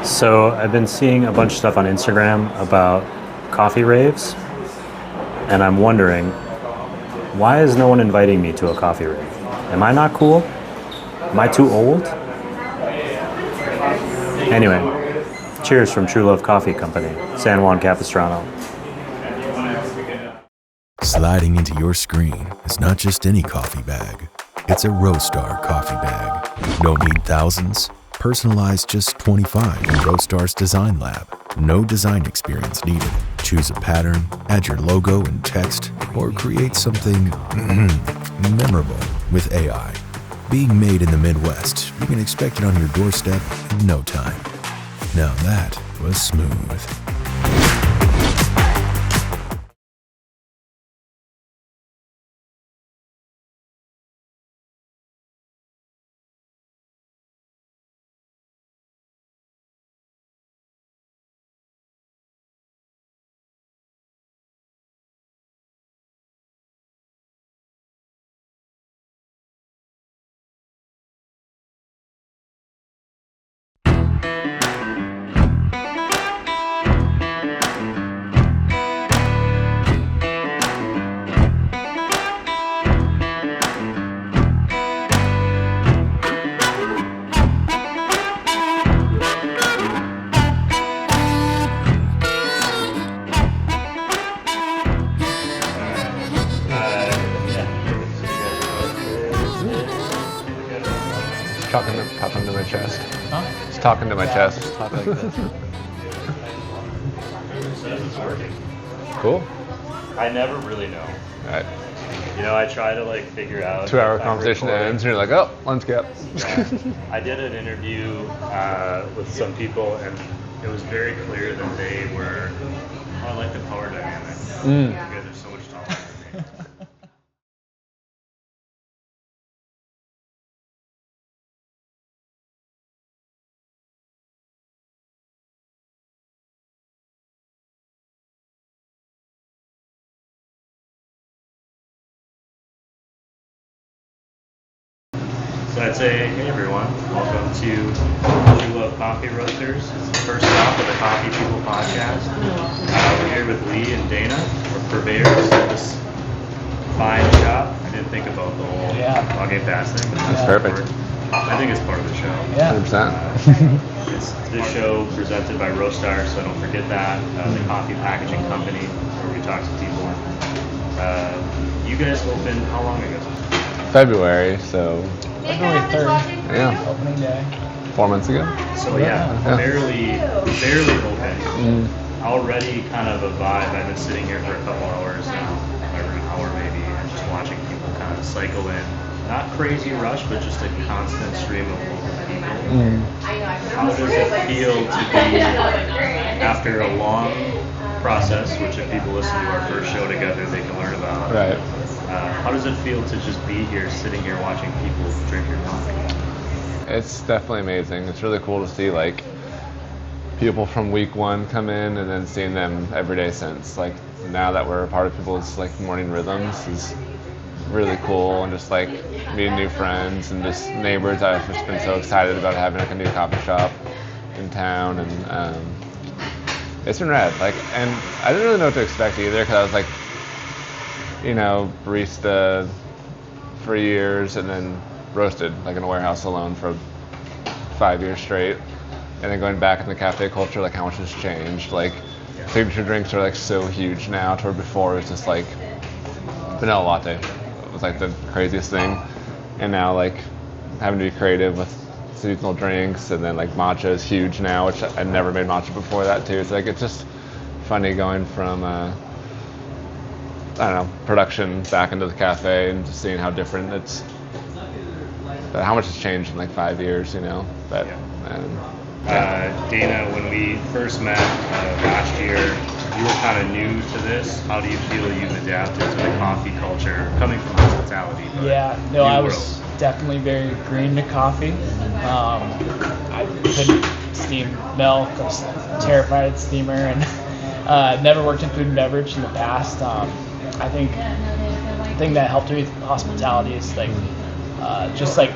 So I've been seeing a bunch of stuff on Instagram about coffee raves, and I'm wondering, why is no one inviting me to a coffee rave? Am I not cool? Am I too old? Anyway, cheers from True Love Coffee Company, San Juan Capistrano. Sliding into your screen is not just any coffee bag. It's a Roastar coffee bag. Don't need thousands. Personalized just 25 in Roastar's Design Lab. No design experience needed. Choose a pattern, add your logo and text, or create something memorable with AI. Being made in the Midwest, you can expect it on your doorstep in no time. Now that was smooth. Talking to my chest. Huh? It's talking to my chest. Just talk like this. Cool. I never really know. All right. You know, I try to figure out. 2-hour conversation ends, and you're like, oh, lunch gap. Yeah. I did an interview with some people, and it was very clear that they were. I like the power dynamic. You guys are so much taller than me. So I'd say, hey everyone, welcome to True Love Coffee Roasters. It's the first stop of the Coffee People podcast. We're here with Lee and Dana. We're purveyors of this fine shop. I didn't think about the whole talking fast thing, but That's perfect. I think it's part of the show. Yeah. 100%. It's this show presented by Roastar, so don't forget that. The coffee packaging company where we talk to people. You guys opened how long ago? February, so February 3rd, yeah, opening day. 4 months ago. So Yeah. barely open. Already kind of a vibe. I've been sitting here for a couple hours now, or an hour maybe, and just watching people kind of cycle in. Not crazy rush, but just a constant stream of local people. How does it feel to be, after a long process, which if people listen to our first show together, they can learn about. Right. How does it feel to just be here, sitting here, watching people drink your coffee? It's definitely amazing. It's really cool to see like people from week one come in and then seeing them every day since. Like now that we're a part of people's like morning rhythms is really cool, and just like meeting new friends and just neighbors. I've just been so excited about having like a new coffee shop in town, and it's been rad. Like, and I didn't really know what to expect either, because I was like, you know, barista for years and then roasted like in a warehouse alone for 5 years straight, and then going back in the cafe culture, like how much has changed. Like signature drinks are like so huge now, to where before it was just like vanilla latte. It was like the craziest thing, and now like having to be creative with seasonal drinks, and then like matcha is huge now, which I never made matcha before that too. So like it's just funny going from I don't know, production back into the cafe and just seeing how different it's, but how much has changed in like 5 years, you know. But Dana, when we first met last year, you were kind of new to this. How do you feel you've adapted to the coffee culture, coming from hospitality? I was definitely very green to coffee. I couldn't steam milk. I was terrified of steamer, and never worked in food and beverage in the past. I think the thing that helped me with hospitality is like just like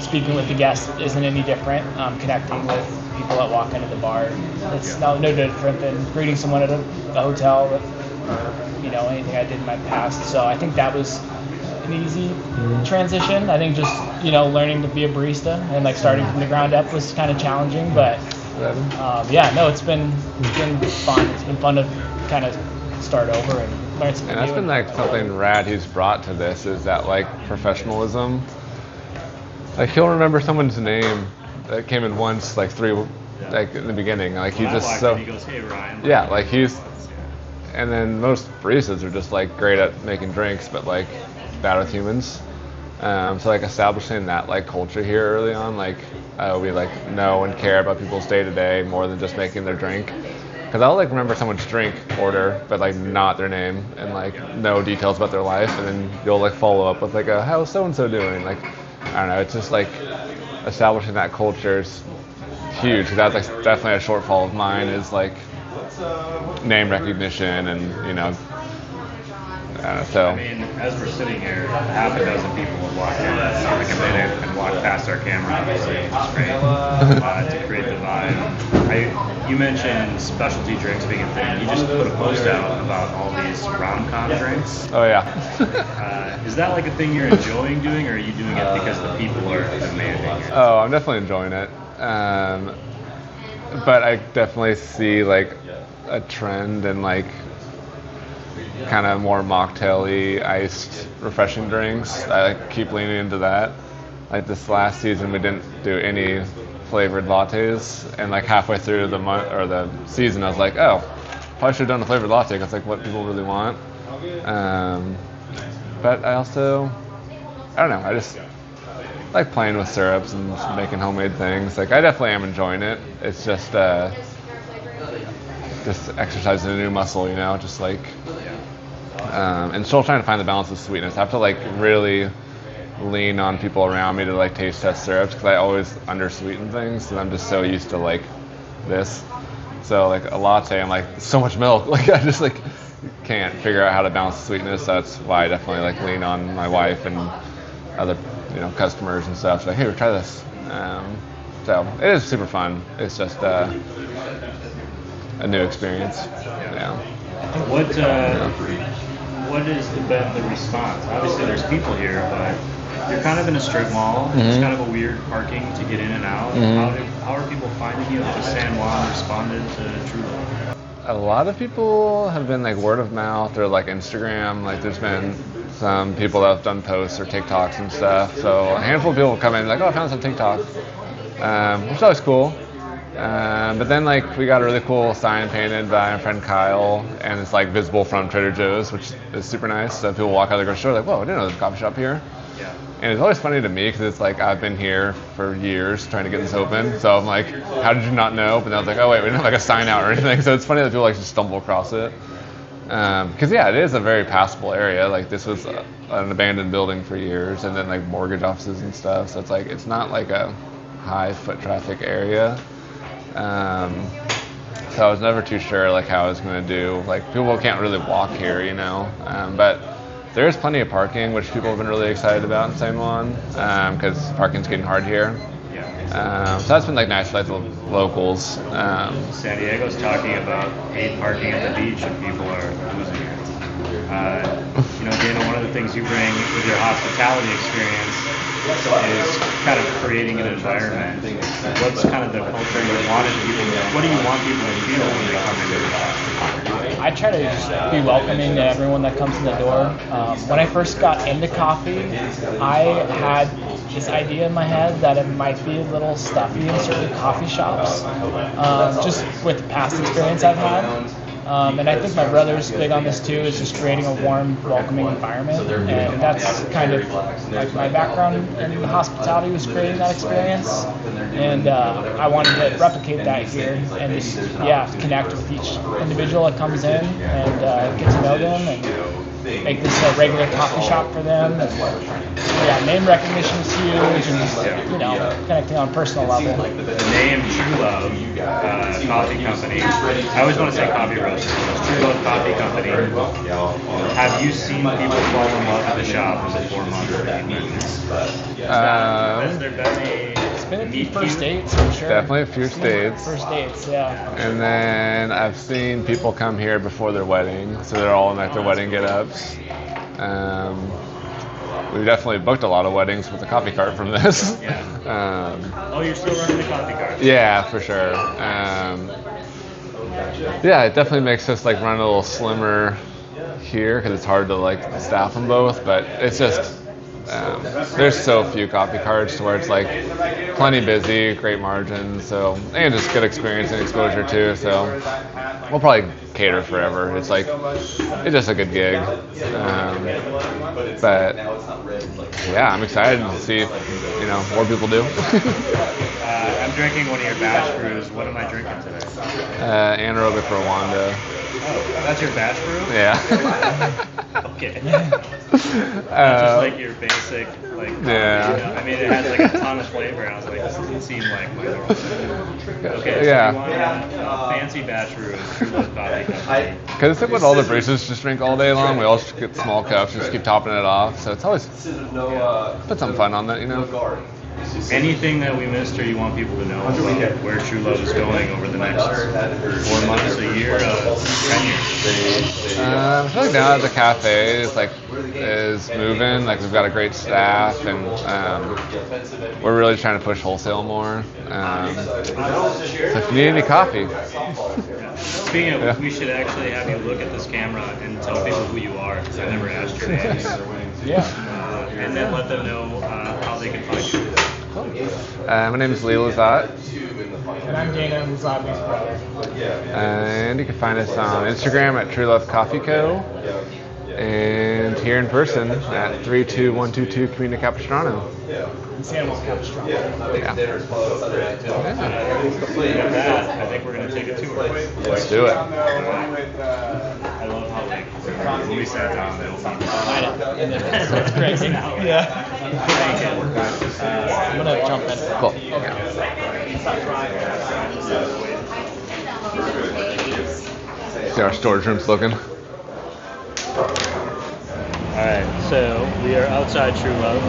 speaking with the guests isn't any different. Connecting with people that walk into the bar, it's no different than greeting someone at a hotel or anything I did in my past. So I think that was an easy transition. I think just learning to be a barista and like starting from the ground up was kind of challenging, but it's been fun. It's been fun to kind of start over and learn something. And that's been like something rad he's brought to this, is that like professionalism. Like he'll remember someone's name that came in once, like in the beginning. Like he's just so. He goes, "Hey Ryan." Yeah, like he's. And then most baristas are just like great at making drinks, but like bad with humans. So like establishing that like culture here early on, like we like know and care about people's day to day more than just making their drink. Because I'll like remember someone's drink order, but like not their name and like no details about their life, and then you'll like follow up with like how's so and so doing? Like I don't know, it's just like establishing that culture is huge. Because that's like definitely a shortfall of mine, is like name recognition and so. I mean, as we're sitting here, half a dozen people would walk in and walk past our camera, obviously, which is great, to create the vibe. You mentioned specialty drinks being a thing. You just put a post out about all these rom-com drinks. Oh yeah. Is that like a thing you're enjoying doing, or are you doing it because the people are demanding it? Oh, I'm definitely enjoying it. But I definitely see like a trend in like kind of more mocktail-y, iced, refreshing drinks. I like keep leaning into that. Like this last season, we didn't do any flavored lattes, and like halfway through the season, I was like, oh, probably should have done a flavored latte, because like what people really want. But I don't know, I just like playing with syrups and making homemade things. Like I definitely am enjoying it. It's just exercising a new muscle, just like, and still trying to find the balance of sweetness. I have to like really lean on people around me to like taste test syrups, because I always undersweeten things, and I'm just so used to like this. So like a latte, I'm like, so much milk, like I just like can't figure out how to balance the sweetness. That's why I definitely like lean on my wife and other customers and stuff. So like, hey, try this. So it is super fun. It's just a new experience. Yeah. What has been the response? Obviously, there's people here, but you're kind of in a strip mall. Mm-hmm. It's kind of a weird parking to get in and out. Mm-hmm. How are people finding you? Has San Juan responded to Truly? A lot of people have been like word of mouth or like Instagram. Like there's been some people that have done posts or TikToks and stuff. So a handful of people come in like, oh, I found some TikTok, which is always cool. But then like we got a really cool sign painted by my friend Kyle, and it's like visible from Trader Joe's, which is super nice. So people walk out of the grocery store like, whoa, I didn't know there's a coffee shop here. Yeah. And it's always funny to me because it's like I've been here for years trying to get this open. So I'm like, how did you not know? But then I was like, oh wait, we didn't have like a sign out or anything. So it's funny that people like just stumble across it. Because it is a very passable area. Like this was an abandoned building for years, and then like mortgage offices and stuff. So it's like it's not like a high foot traffic area. So I was never too sure like how I was going to do. Like people can't really walk here, but there is plenty of parking, which people have been really excited about in San Juan, because parking's getting hard here. So that's been like nice for like the locals. San Diego's talking about paid parking at the beach, and people are losing it. Dana, one of the things you bring with your hospitality experience is kind of creating an environment. What's kind of the culture you wanted people to? What do you want people to feel when they come into the shop? I try to just be welcoming to everyone that comes in the door. When I first got into coffee, I had this idea in my head that it might be a little stuffy in certain coffee shops, just with past experience I've had. And I think my brother's big on this too, is just creating a warm, welcoming environment. And that's kind of like my background in hospitality, was creating that experience. And I wanted to replicate that here and just, connect with each individual that comes in and get to know them and make this a regular coffee shop for them. And, yeah, name recognition is huge, and just, connecting on a personal level. The name True Love Coffee Company. I always want to say coffee roaster. True Love Coffee Company. Have you seen people fall in love with the shop in the 4 months that you've been there? Has there been It's been a few first dates for sure. Definitely a few dates. First dates, yeah. And then I've seen people come here before their wedding, so they're all in like their wedding get-ups. We've definitely booked a lot of weddings with the coffee cart from this. Yeah. You're still running the coffee cart? Yeah, for sure. Yeah, it definitely makes us like run a little slimmer here because it's hard to like staff them both, but it's just there's so few coffee carts to where it's like plenty busy, great margins, and just good experience and exposure too. So we'll probably cater forever. It's just a good gig. But yeah, I'm excited to see if more people do. I'm drinking one of your batch brews. What am I drinking today? Anaerobic Rwanda. Oh, that's your batch brew? Yeah. Okay. Just like your basic, yeah. I mean, it has like a ton of flavor. I was like, this doesn't seem like my normal. Okay, so yeah. you want a fancy batch brew is True Love Coffee Company. Because it's like what all the baristas just drink all day long. We all just get small cups, just keep topping it off. So it's always put some fun on that, Anything that we missed or you want people to know about where True Love is going over the next 4 months, a year, 10 years? I feel like now that the cafe is moving, we've got a great staff, and we're really trying to push wholesale more. So if you need any coffee. Speaking of, we should actually have you look at this camera and tell people who you are, because I never asked your name. And then let them know how they can find you. My name is Lizotte. And I'm Dana, Lizotte's brother. And you can find us on Instagram at True Love Coffee Co. And here in person at 32122 Community Capistrano. In San Luis Capistrano. Yeah. I think we're going to take a tour. Let's do it. I love how when we sat down, they opened I know. It's crazy. Yeah. I'm going to jump in. Cool. See our storage room's looking. Alright, so we are outside True Love.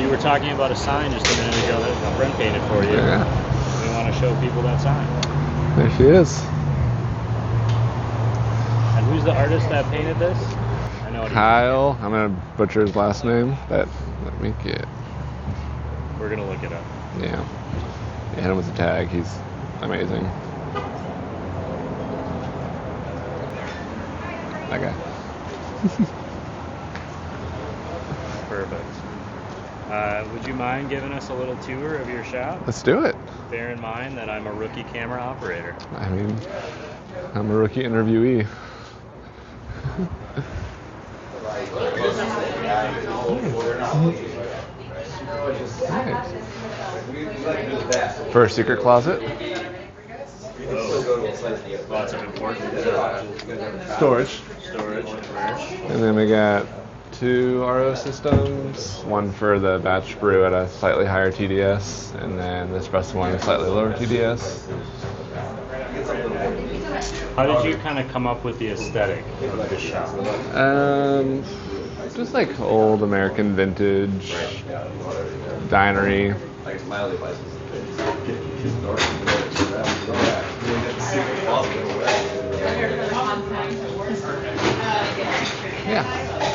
You were talking about a sign just a minute ago that a friend painted for you. Yeah. We want to show people that sign. There she is. And who's the artist that painted this? I know it. Kyle. I'm going to butcher his last name, but let me get. We're going to look it up. Yeah. You hit him with the tag. He's amazing. That guy. Perfect. Would you mind giving us a little tour of your shop? Let's do it. Bear in mind that I'm a rookie camera operator. I mean, I'm a rookie interviewee. Nice. For a secret closet. Lots of important Storage. storage and merch. And then we got 2 RO systems, one for the batch brew at a slightly higher TDS, and then the espresso one at a slightly lower TDS. How did you kind of come up with the aesthetic of the shop? Just like old American vintage dinery. Yeah.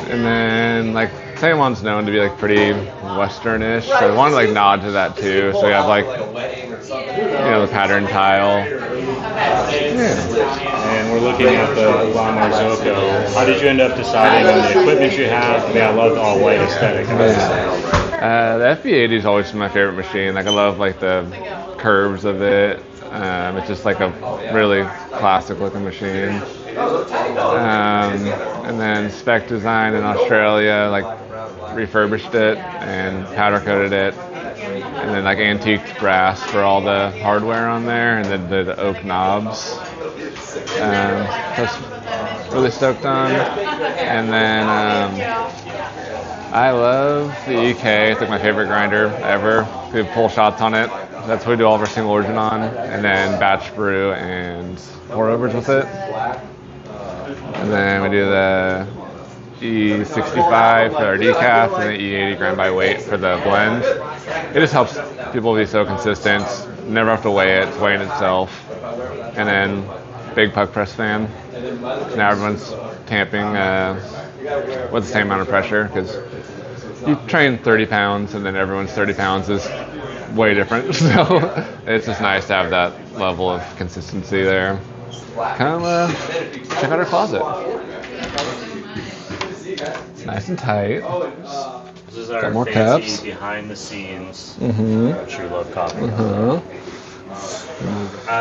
And then Taiwan's known to be pretty Westernish, so we wanted to nod to that too. So we have the pattern tile. Yeah. And we're looking at the La Marzocco. How did you end up deciding on the equipment you have? I mean, I love the all white aesthetic. The FB80 is always my favorite machine. I love the curves of it. It's just a really classic looking machine. And then Spec Design in Australia refurbished it and powder coated it. and then like antiqued brass for all the hardware on there, and then the oak knobs. That's really stoked on. And then I love the EK. It's like my favorite grinder ever. We pull shots on it. That's what we do all of our single origin on, and then batch brew and pour overs with it. And then we do the E65 for our decaf and the E80 grind by weight for the blend. It just helps people be so consistent, never have to weigh it, it's weighing itself. And then big puck press fan. Now everyone's tamping with the same amount of pressure, because you train 30 pounds and then everyone's 30 pounds is way different. So it's just nice to have that level of consistency there. Come check out our closet. It's nice and tight. This is our more fancy cups. behind the scenes. Mm-hmm. True Love Coffee. Uh-huh.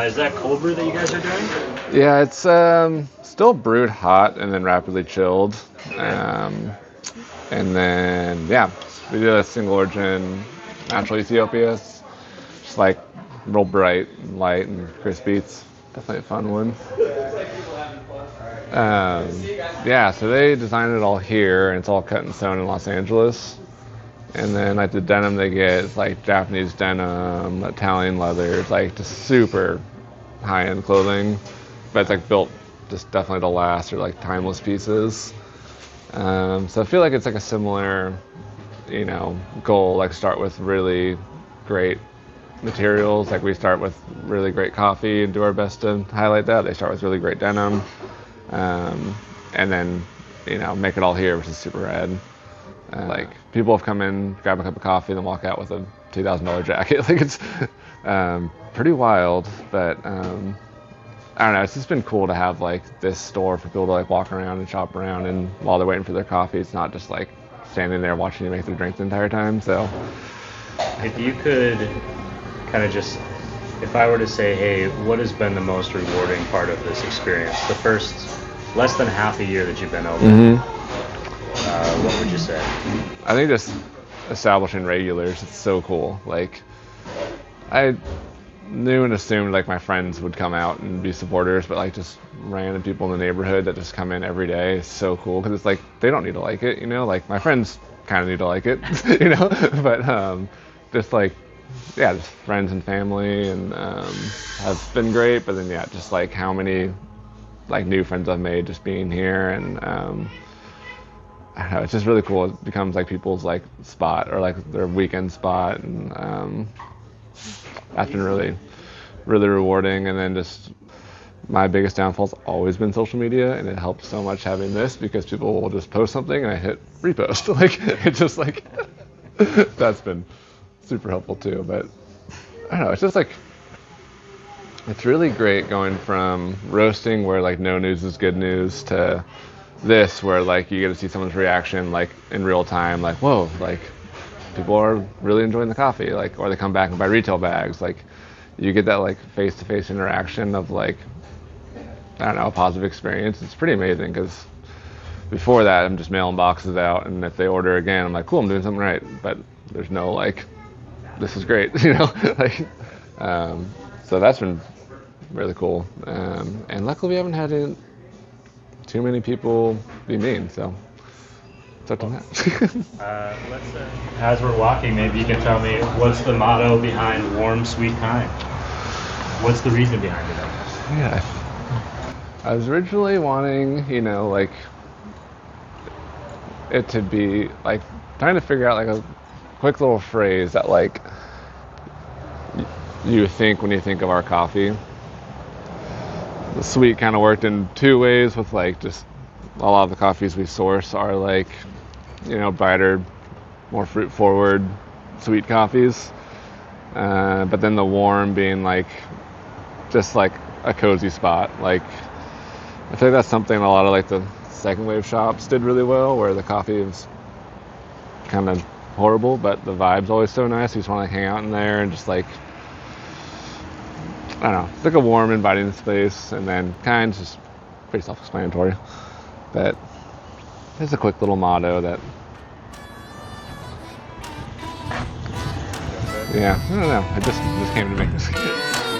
Is that cold brew that you guys are doing? Yeah, it's still brewed hot and then rapidly chilled. And then, yeah, we do a single origin natural Ethiopia. It's just like real bright and light and crispy. It's definitely a fun one. Yeah, so they designed it all here, and it's all cut and sewn in Los Angeles. And then like the denim they get is like Japanese denim, Italian leather. It's like just super high-end clothing, but it's like built just definitely to last, or like timeless pieces. So I feel like it's like a similar, goal. Like start with really great materials. Like we start with really great coffee and do our best to highlight that. They start with really great denim, and then make it all here, which is super rad. Like people have come in, grab a cup of coffee, then walk out with a $2,000 jacket. Like it's pretty wild, but I don't know. It's just been cool to have like this store for people to like walk around and shop around, and while they're waiting for their coffee, it's not just like standing there watching you make their drink the entire time. So if you could kind of just, if I were to say, hey, what has been the most rewarding part of this experience? The first less than half a year that you've been over. Mm-hmm. What would you say? I think just establishing regulars, it's so cool. Like, I knew and assumed like my friends would come out and be supporters, but like just random people in the neighborhood that just come in every day is so cool, because it's like they don't need to like it, like my friends kind of need to like it, but just like, yeah, just friends and family and have been great. But then yeah, just like how many like new friends I've made just being here, and I don't know, it's just really cool. It becomes like people's like spot, or like their weekend spot, and that's been really, really rewarding. And then just my biggest downfall's always been social media, and it helps so much having this, because people will just post something and I hit repost. Like it's just like that's been super helpful too. But I don't know, it's just like it's really great going from roasting where like no news is good news to this where like you get to see someone's reaction like in real time, like whoa, like people are really enjoying the coffee, like, or they come back and buy retail bags. Like you get that like face-to-face interaction of like, I don't know, a positive experience. It's pretty amazing, because before that I'm just mailing boxes out, and if they order again I'm like, cool, I'm doing something right, but there's no like, this is great, like so that's been really cool, and luckily we haven't had too many people be mean, so it's up to that. As we're walking, maybe you can tell me what's the motto behind Warm, Sweet, Kind? What's the reason behind it? Yeah, I was originally wanting, like it to be like trying to figure out like a quick little phrase that like you think when you think of our coffee. The sweet kind of worked in two ways, with like just a lot of the coffees we source are like, brighter, more fruit forward, sweet coffees. But then the warm being like, just like a cozy spot. Like, I think that's something a lot of like the second wave shops did really well, where the coffee was kind of horrible, but the vibe's always so nice. You just want to like hang out in there and just like, I don't know, it's like a warm, inviting space. And then Kind's just pretty self-explanatory. But there's a quick little motto that Yeah, I don't know. It just came to me.